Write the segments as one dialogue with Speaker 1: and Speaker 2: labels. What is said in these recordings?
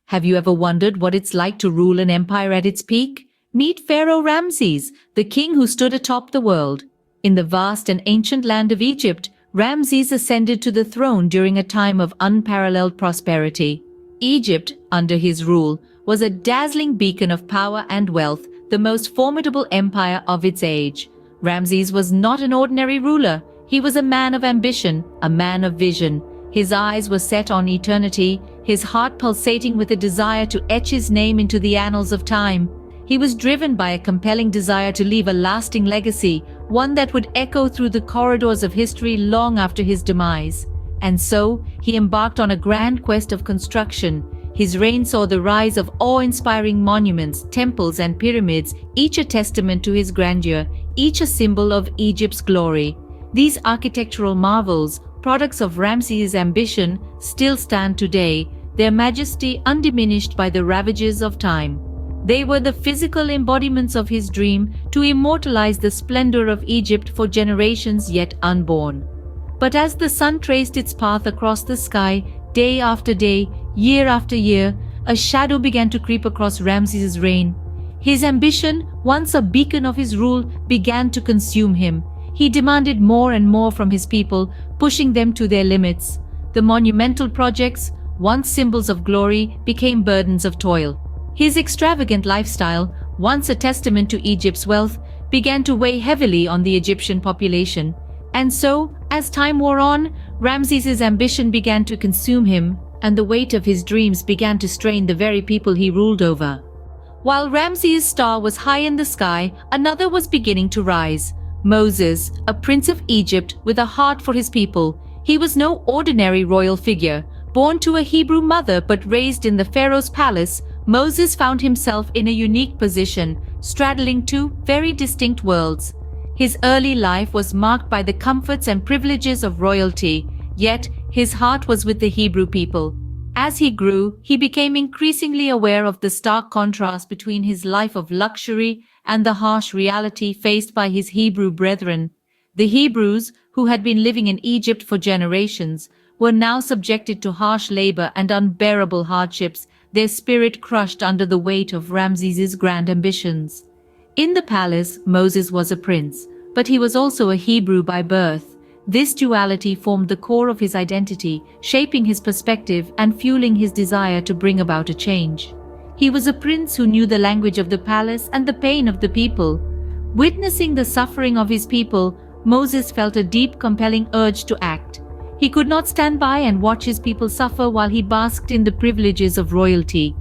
Speaker 1: Have you ever wondered what it's like to rule an empire at its peak? Meet Pharaoh Ramses, the king who stood atop the world. In the vast and ancient land of Egypt, Ramses ascended to the throne during a time of unparalleled prosperity. Egypt, under his rule, was a dazzling beacon of power and wealth, the most formidable empire of its age. Ramses was not an ordinary ruler. He was a man of ambition, a man of vision. His eyes were set on eternity, his heart pulsating with a desire to etch his name into the annals of time. He was driven by a compelling desire to leave a lasting legacy, one that would echo through the corridors of history long after his demise. And so, he embarked on a grand quest of construction. His reign saw the rise of awe-inspiring monuments, temples and pyramids, each a testament to his grandeur, each a symbol of Egypt's glory. These architectural marvels, products of Ramses' ambition, still stand today, their majesty undiminished by the ravages of time. They were the physical embodiments of his dream to immortalize the splendor of Egypt for generations yet unborn. But as the sun traced its path across the sky, day after day, year after year, a shadow began to creep across Ramses' reign. His ambition, once a beacon of his rule, began to consume him. He demanded more and more from his people, pushing them to their limits. The monumental projects, once symbols of glory, became burdens of toil. His extravagant lifestyle, once a testament to Egypt's wealth, began to weigh heavily on the Egyptian population. And so, as time wore on, Ramses' ambition began to consume him, and the weight of his dreams began to strain the very people he ruled over. While Ramses' star was high in the sky, another was beginning to rise. Moses, a prince of Egypt with a heart for his people. He was no ordinary royal figure. Born to a Hebrew mother but raised in the Pharaoh's palace, Moses found himself in a unique position, straddling two very distinct worlds. His early life was marked by the comforts and privileges of royalty, yet his heart was with the Hebrew people. As he grew, he became increasingly aware of the stark contrast between his life of luxury and the harsh reality faced by his Hebrew brethren. The Hebrews, who had been living in Egypt for generations, were now subjected to harsh labor and unbearable hardships, their spirit crushed under the weight of Ramses' grand ambitions. In the palace, Moses was a prince, but he was also a Hebrew by birth. This duality formed the core of his identity, shaping his perspective and fueling his desire to bring about a change. He was a prince who knew the language of the palace and the pain of the people. Witnessing the suffering of his people, Moses felt a deep, compelling urge to act. He could not stand by and watch his people suffer while he basked in the privileges of royalty.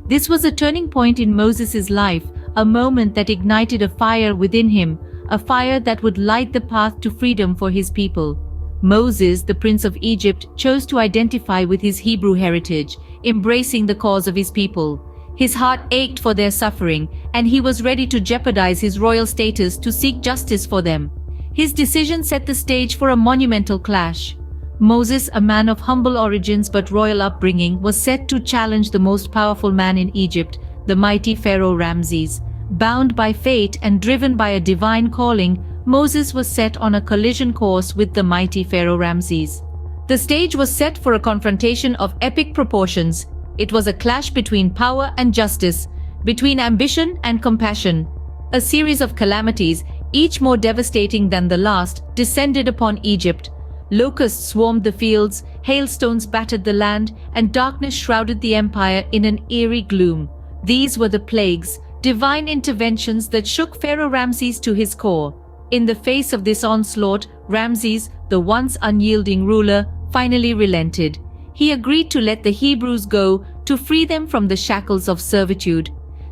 Speaker 1: This was a turning point in Moses' life, a moment that ignited a fire within him, a fire that would light the path to freedom for his people. Moses, the prince of Egypt, chose to identify with his Hebrew heritage, embracing the cause of his people. His heart ached for their suffering, and he was ready to jeopardize his royal status to seek justice for them. His decision set the stage for a monumental clash. Moses, a man of humble origins but royal upbringing, was set to challenge the most powerful man in Egypt, the mighty Pharaoh Ramses. Bound by fate and driven by a divine calling, Moses was set on a collision course with the mighty Pharaoh Ramses. The stage was set for a confrontation of epic proportions. It was a clash between power and justice, between ambition and compassion. A series of calamities, each more devastating than the last, descended upon Egypt. Locusts swarmed the fields, hailstones battered the land, and darkness shrouded the empire in an eerie gloom. These were the plagues, divine interventions that shook Pharaoh Ramses to his core. In the face of this onslaught, Ramses, the once unyielding ruler, finally relented. He agreed to let the Hebrews go, to free them from the shackles of servitude.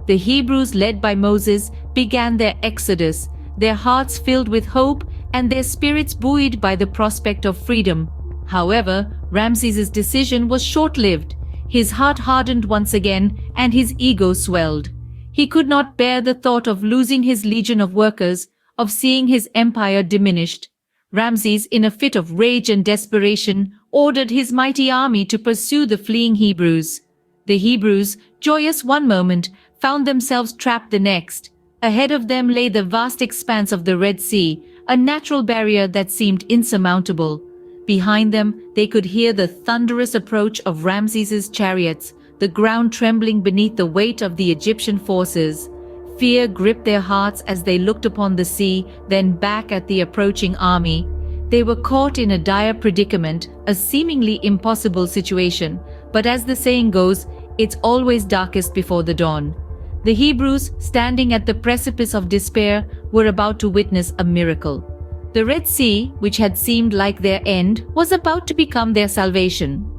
Speaker 1: The Hebrews, led by Moses, began their exodus, their hearts filled with hope and their spirits buoyed by the prospect of freedom. However, Ramses' decision was short-lived. His heart hardened once again, and his ego swelled. He could not bear the thought of losing his legion of workers, of seeing his empire diminished. Ramses, in a fit of rage and desperation, ordered his mighty army to pursue the fleeing Hebrews. The Hebrews, joyous one moment, found themselves trapped the next. Ahead of them lay the vast expanse of the Red Sea, a natural barrier that seemed insurmountable. Behind them, they could hear the thunderous approach of Ramses' chariots, the ground trembling beneath the weight of the Egyptian forces. Fear gripped their hearts as they looked upon the sea, then back at the approaching army. They were caught in a dire predicament, a seemingly impossible situation, but as the saying goes, it's always darkest before the dawn. The Hebrews, standing at the precipice of despair, were about to witness a miracle. The Red Sea, which had seemed like their end, was about to become their salvation.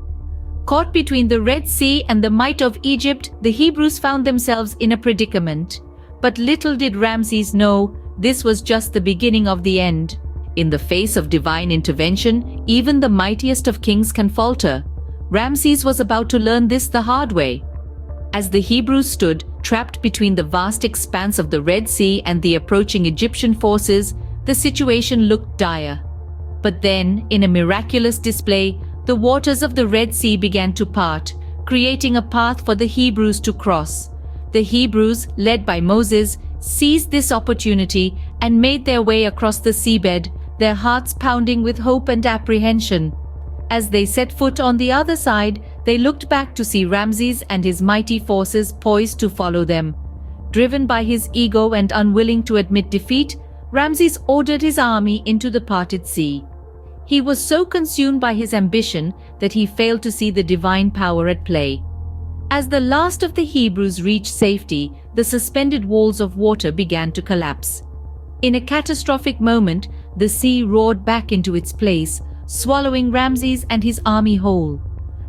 Speaker 1: Caught between the Red Sea and the might of Egypt, the Hebrews found themselves in a predicament. But little did Ramses know, this was just the beginning of the end. In the face of divine intervention, even the mightiest of kings can falter. Ramses was about to learn this the hard way. As the Hebrews stood, trapped between the vast expanse of the Red Sea and the approaching Egyptian forces, the situation looked dire. But then, in a miraculous display, the waters of the Red Sea began to part, creating a path for the Hebrews to cross. The Hebrews, led by Moses, seized this opportunity and made their way across the seabed, their hearts pounding with hope and apprehension. As they set foot on the other side, they looked back to see Ramses and his mighty forces poised to follow them. Driven by his ego and unwilling to admit defeat, Ramses ordered his army into the parted sea. He was so consumed by his ambition that he failed to see the divine power at play. As the last of the Hebrews reached safety, the suspended walls of water began to collapse. In a catastrophic moment, the sea roared back into its place, swallowing Ramses and his army whole.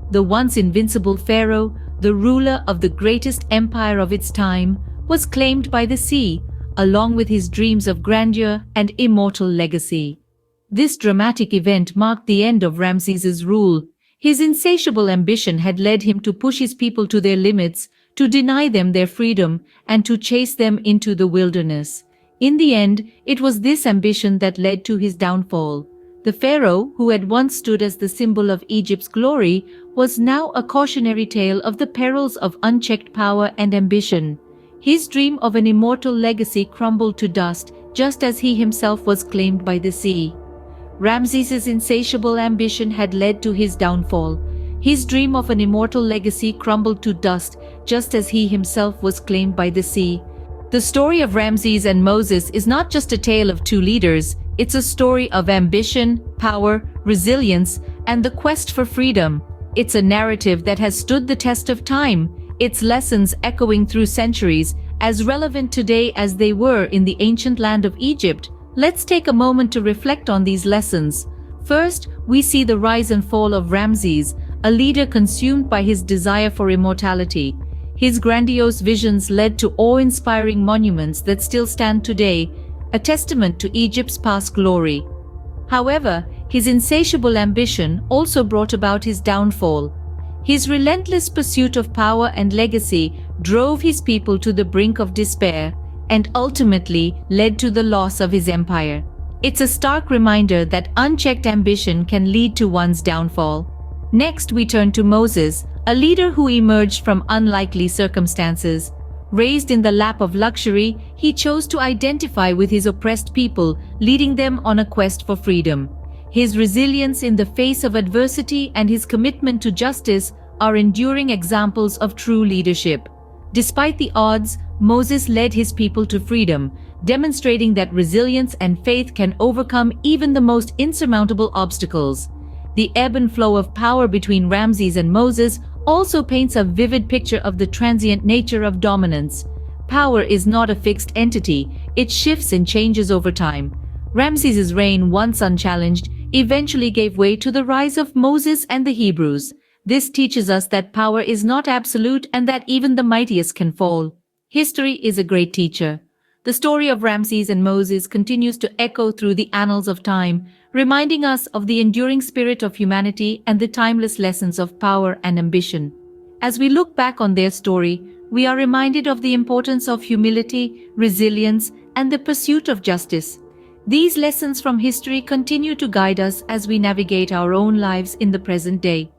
Speaker 1: The once invincible Pharaoh, the ruler of the greatest empire of its time, was claimed by the sea, along with his dreams of grandeur and immortal legacy. This dramatic event marked the end of Ramses's rule. His insatiable ambition had led him to push his people to their limits, to deny them their freedom, and to chase them into the wilderness. In the end, it was this ambition that led to his downfall. The Pharaoh, who had once stood as the symbol of Egypt's glory, was now a cautionary tale of the perils of unchecked power and ambition. His dream of an immortal legacy crumbled to dust, just as he himself was claimed by the sea. Ramses's insatiable ambition had led to his downfall. His dream of an immortal legacy crumbled to dust, just as he himself was claimed by the sea. The story of Ramses and Moses is not just a tale of two leaders, it's a story of ambition, power, resilience, and the quest for freedom. It's a narrative that has stood the test of time, its lessons echoing through centuries, as relevant today as they were in the ancient land of Egypt. Let's take a moment to reflect on these lessons. First, we see the rise and fall of Ramses, a leader consumed by his desire for immortality. His grandiose visions led to awe-inspiring monuments that still stand today, a testament to Egypt's past glory. However, his insatiable ambition also brought about his downfall. His relentless pursuit of power and legacy drove his people to the brink of despair, and ultimately led to the loss of his empire. It's a stark reminder that unchecked ambition can lead to one's downfall. Next, we turn to Moses, a leader who emerged from unlikely circumstances. Raised in the lap of luxury, he chose to identify with his oppressed people, leading them on a quest for freedom. His resilience in the face of adversity and his commitment to justice are enduring examples of true leadership. Despite the odds, Moses led his people to freedom, demonstrating that resilience and faith can overcome even the most insurmountable obstacles. The ebb and flow of power between Ramses and Moses also paints a vivid picture of the transient nature of dominance. Power is not a fixed entity, it shifts and changes over time. Ramses's reign, once unchallenged, eventually gave way to the rise of Moses and the Hebrews. This teaches us that power is not absolute and that even the mightiest can fall. History is a great teacher. The story of Ramses and Moses continues to echo through the annals of time, reminding us of the enduring spirit of humanity and the timeless lessons of power and ambition. As we look back on their story, we are reminded of the importance of humility, resilience, and the pursuit of justice. These lessons from history continue to guide us as we navigate our own lives in the present day.